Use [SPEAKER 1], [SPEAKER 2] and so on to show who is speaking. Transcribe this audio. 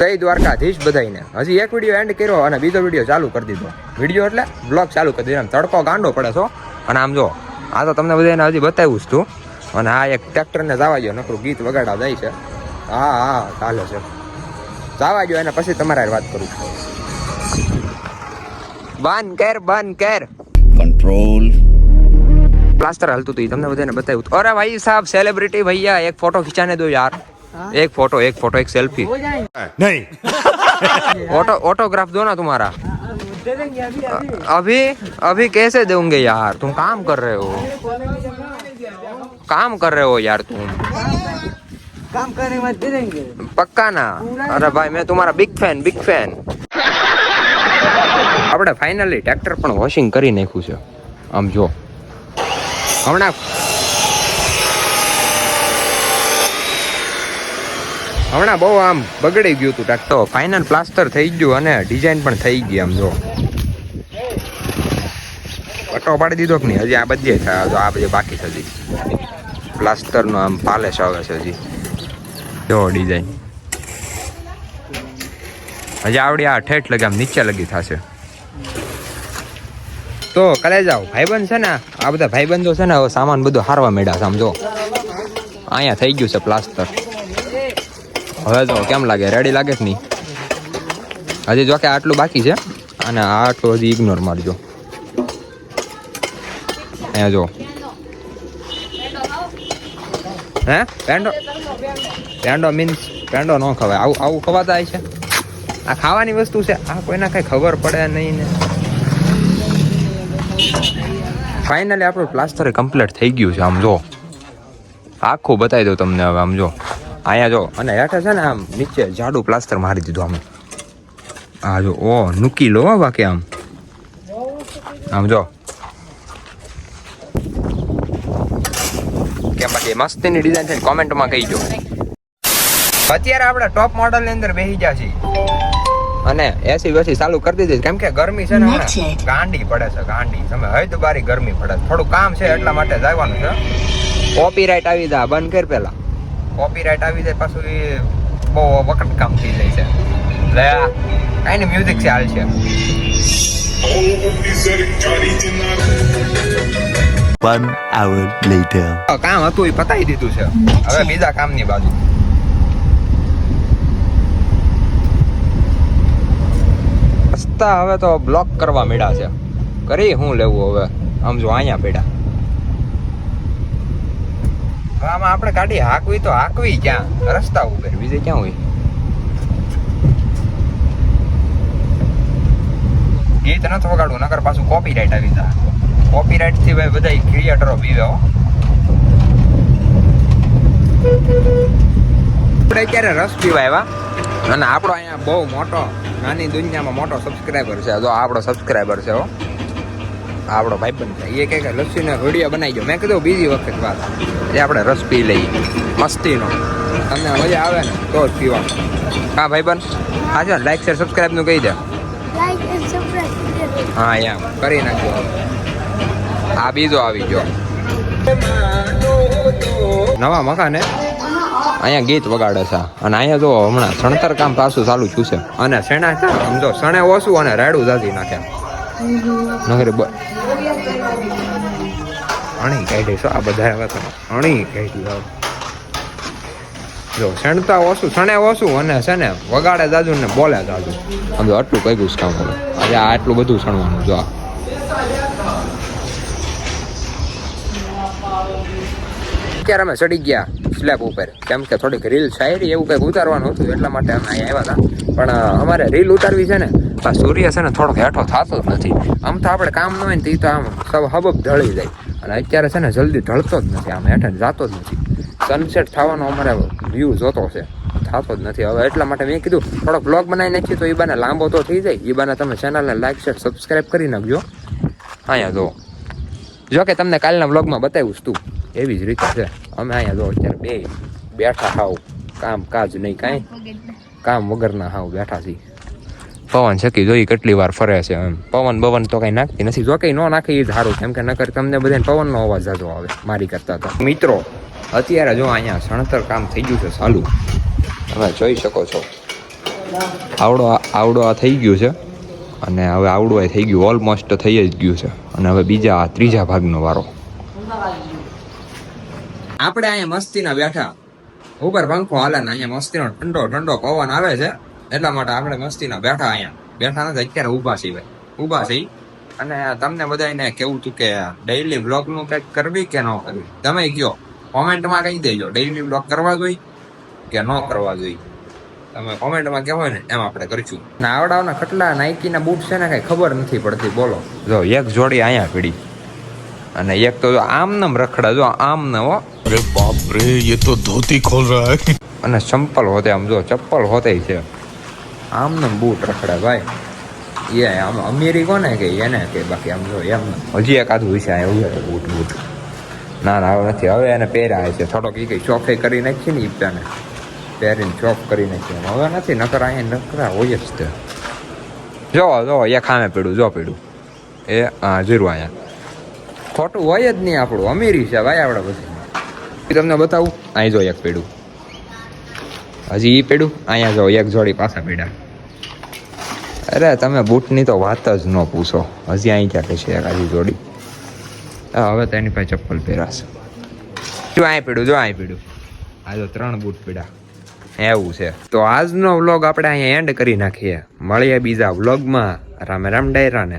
[SPEAKER 1] જય દ્વારકાધીશ બધાઈને. હજી એક વિડીયો એન્ડ કર્યો અને બીજો વિડીયો ચાલુ કરી દીધો. વિડીયો એટલે બ્લોગ ચાલુ કરી દીધો. તડકો ગાંડો પડે છો. અને આમ જો આ તો તમને બધાને હજી બતાવ્યું જ તું. અને આ એક ટ્રેક્ટરને જવા દો, નકરું ગીત વગાડા જાય છે. હા ચાલે છે, જવા દો એને પછી તમારે વાત કરું. બંધ કર
[SPEAKER 2] કંટ્રોલ.
[SPEAKER 1] પ્લાસ્ટર હલતું હતું, તમને બધાને બતાવ્યું. અરે ભાઈ સાहब सेलिब्रिटी भैया एक फोटो खिंचाने दो यार. एक फोटो एक सेल्फी
[SPEAKER 2] नहीं.
[SPEAKER 1] ऑटोग्राफ दो ना तुम्हारा. अभी कैसे दोगे यार, तुम काम कर रहे हो यार, तुम
[SPEAKER 3] काम करने मत दे देंगे
[SPEAKER 1] पक्का ना. अरे भाई मैं तुम्हारा बिग फैन. આપણે ફાઇનલી ટ્રેક્ટર પણ વોશિંગ કરી નાખ્યું છે. આમ જો હમણાં બહુ આમ બગડી ગયું હતું ટ્રેક્ટર. ફાઇનલ પ્લાસ્ટર થઈ ગયું અને ડિઝાઇન પણ થઈ ગઈ. આમ જો પટ્ટો પાડી દીધો કે નહીં, હજી આ બધી થાય. જો આ બધી બાકી છે, હજી પ્લાસ્ટરનો આમ પાલેશ આવે છે. હજી જો ડિઝાઇન હજી આવડી આ ઠેઠ લગી આમ નીચે લગી થશે. તો કાલે જાઓ ભાઈબંધ છે ને, આ બધા ભાઈબંધો છે ને હવે સામાન બધું હારવા માંડ્યા છે. આમ જો અહીંયા થઈ ગયું છે પ્લાસ્ટર. હવે જો કેમ લાગે, રેડી લાગે કે નહીં? હજી જો કે આટલું બાકી છે અને આટલું હજી ઇગ્નોર મારજો. અહીંયા જો હે પેંડો મીન્સ પેંડો ન ખવાય. આવું ખવાતા છે. આ ખાવાની વસ્તુ છે, આ કોઈના કઈ ખબર પડે નહીં ને. ફાઇનલી આપણું પ્લાસ્ટર કમ્પ્લીટ થઈ ગયું છે. આમ જો આખું બતાવી દઉં તમને હવે. આમ જો અહીંયા જો અને હેઠે છે ને આમ નીચે જાડું પ્લાસ્ટર મારી દીધું. આમ આ જો ઓ નુકી લો બાકી આમ જો કેમ બાકી મસ્તીની ડિઝાઇન છે. કોમેન્ટમાં કહીજો. અત્યારે આપણે ટોપ મોડલની અંદર બેસી ગયા છીએ અને એસી વેસી ચાલુ કરી દીધી, કેમ કે ગરમી છે ને ગાંડી પડે છે. ગાંડી તમે હદ બારી ગરમી પડે. થોડું કામ છે એટલા માટે જવાનું છે. કોપીરાઇટ આવી જાય, બંધ કર પેલા. કોપીરાઇટ આવી જાય પાછું એ બહુ વખત કામ થઈ જાય છે. લે કઈ ને મ્યુઝિક છે હાલ છે.
[SPEAKER 2] 1 hour later.
[SPEAKER 1] કામ હતું એ પતાવી દીધું છે. હવે બીજા કામની બાજુ. રસ્તા હવે તો બ્લોક કરવા મળ્યા છે. કરી હું લેવું હવે. આમ જો અહીંયા પડ્યા. આમાં આપણે ગાડી હાંકવી તો હાંકવી ક્યાં, રસ્તા ઉપર બીજે ક્યાં હોય. ગીત નથી વગાડવું, નકર પાછું કોપીરાઇટ આવી જાય. કોપીરાઇટ થી ભાઈ બધા ક્રિએટરો બીવે હો. આપણે અત્યારે રસ પીવા આવ્યા અને આપણો અહીંયા બહુ મોટો, નાની દુનિયામાં મોટો સબસ્ક્રાઈબર છે. જો આપણો સબસ્ક્રાઈબર છે હો, આપણો ભાઈબંધ છે. એ કે લસ્સીનો વિડીયો બનાવી દો. મેં કીધું બીજી વખત વાત એ આપણે રસ પી લઈએ મસ્તીનો. તમને મજા આવે ને તો જ પીવાનું. હા ભાઈબંધ, હા છે લાઈક શેર સબસ્ક્રાઈબનું કહી દે. હા એમ કરી નાખજો. આ બીજો આવી ગયો નવા મકાને. અહીંયા ગીત વગાડે છે અને અહીંયા જો હમણાં સણતર કામ પાછું ચાલુ થયું છે. અને શેણા છે સમજો, શણે ઓછું અને રાડું જાજી નાખે. નગરી અણી કાઢી છો આ બધા. હવે તો અણી કાઢી જો શણતા ઓછું, શણે ઓછું અને છે ને વગાડે જાજુ ને બોલે જાજુ. સમજો આટલું કઈ ગુસ્સ કામ કરે. આજે આટલું બધું શણવાનું. જો અત્યારે અમે ચડી ગયા સ્લેબ ઉપર, કેમ કે થોડીક રીલ શાયરી એવું કંઈક ઉતારવાનું હતું એટલા માટે અમે અહીંયા આવ્યા હતા. પણ અમારે રીલ ઉતારવી છે ને, સૂર્ય છે ને થોડોક હેઠો થતો જ નથી. આમ તો આપણે કામ ન હોય ને તો આમ સબ હબબ ઢળી જાય. અને અત્યારે છે ને જલ્દી ઢળતો જ નથી, આમ હેઠે જાતો જ નથી. સનસેટ થવાનો અમારે વ્યૂ જોતો છે, થતો જ નથી. હવે એટલા માટે મેં કીધું થોડોક બ્લોગ બનાવી નાખીએ તો એ બાને લાંબો તો થઈ જાય. એ બાને તમે ચેનલને લાઈક શેર સબસ્ક્રાઈબ કરી નાખજો. અહીંયા જો કે તમને કાલના બ્લોગમાં બતાવ્યું તું એવી જ રીતે છે. અમે અહીંયા જો અત્યારે બેઠા હાવ, કામ કાજ નહીં, કાંઈ કામ વગરના હાવ બેઠા છીએ. પવન છકી જોઈ કેટલી વાર ફરે છે. એમ પવન તો કઈ નાખતી નથી. જો કઈ ન નાખે એ જ સારું, કેમ કે નકર તમને બધાને પવનનો અવાજ જાજો આવે મારી કરતા. તો મિત્રો અત્યારે જો અહીંયા સણતર કામ થઈ ગયું છે ચાલુ, તમે જોઈ શકો છો. આવડો આ થઈ ગયું છે અને હવે આવડું આ થઈ ગયું, ઓલમોસ્ટ થઈ જ ગયું છે. અને હવે ત્રીજા ભાગનો વારો. આપણે અહીંયા મસ્તીના બેઠા, ઉપર પંખો હાલે ને અહીંયા મસ્તીનો ઠંડો પવન આવે છે, એટલા માટે આપણે મસ્તીના બેઠા નથી, અત્યારે ઊભા છીએ. અને તમને બધાને કેવું હતું કે ડેઈલી વ્લોગનું કંઈક કરવી કે ન કરવી, તમે કયો કોમેન્ટમાં કહી દેજો. ડેઈલી વ્લોગ કરવા જોઈએ કે ન કરવા જોઈએ, તમે કોમેન્ટમાં કહેવો ને એમ આપણે કરીશું. આવડાવના કેટલા નાઇકીના બૂટ છે ને કઈ ખબર નથી પડતી. બોલો જો એક જોડી અહીંયા પડી અને એક તો આમનામ રખડા, જો આમનામ હો.
[SPEAKER 2] अरे बाप रे ये तो धोती खोल रहा है.
[SPEAKER 1] અને ચંપલ હોતે, આમ જો ચપ્પલ હોતે છે, આમનામ બૂટ રખડા ભાઈ. એ આમ અમીરી કોને કે એને કે બાકી આમ જો એમ હજી એકાદું વિશે એવું બૂટ. ના હવે નથી, હવે એને પહેર્યા છે થોડોક એ કઈ ચોખ્ખાઈ કરી નાખી ને ઈપ્તાને પહેરીને ચોખ કરી નાખી. હવે નથી, નકર અહીંયા નકરા હોય જ તે. જો એ ખામે પીડું, જો પીડું એ હા જીરું અહીંયા ખોટું હોય જ નહીં. આપણું અમીરી છે ભાઈ આપણે બધી. તમને બતાવું, અહીં જો એક પીડું, હજી એ પીડું, અહીંયા જો એક જોડી પાછા પીડા. અરે તમે બૂટની તો વાત જ ન પૂછો, હજી અહીં ક્યાં છે એક હજી જોડી. હવે તો એની પાસે ચપ્પલ પહેરાશે. જો અહીં પીડું, આ જો 3 બૂટ પીડા એવું છે. તો આજનો વ્લોગ આપણે અહીંયા એન્ડ કરી નાખીએ. મળીએ બીજા વ્લોગમાં. રામ રામ ડાયરાને.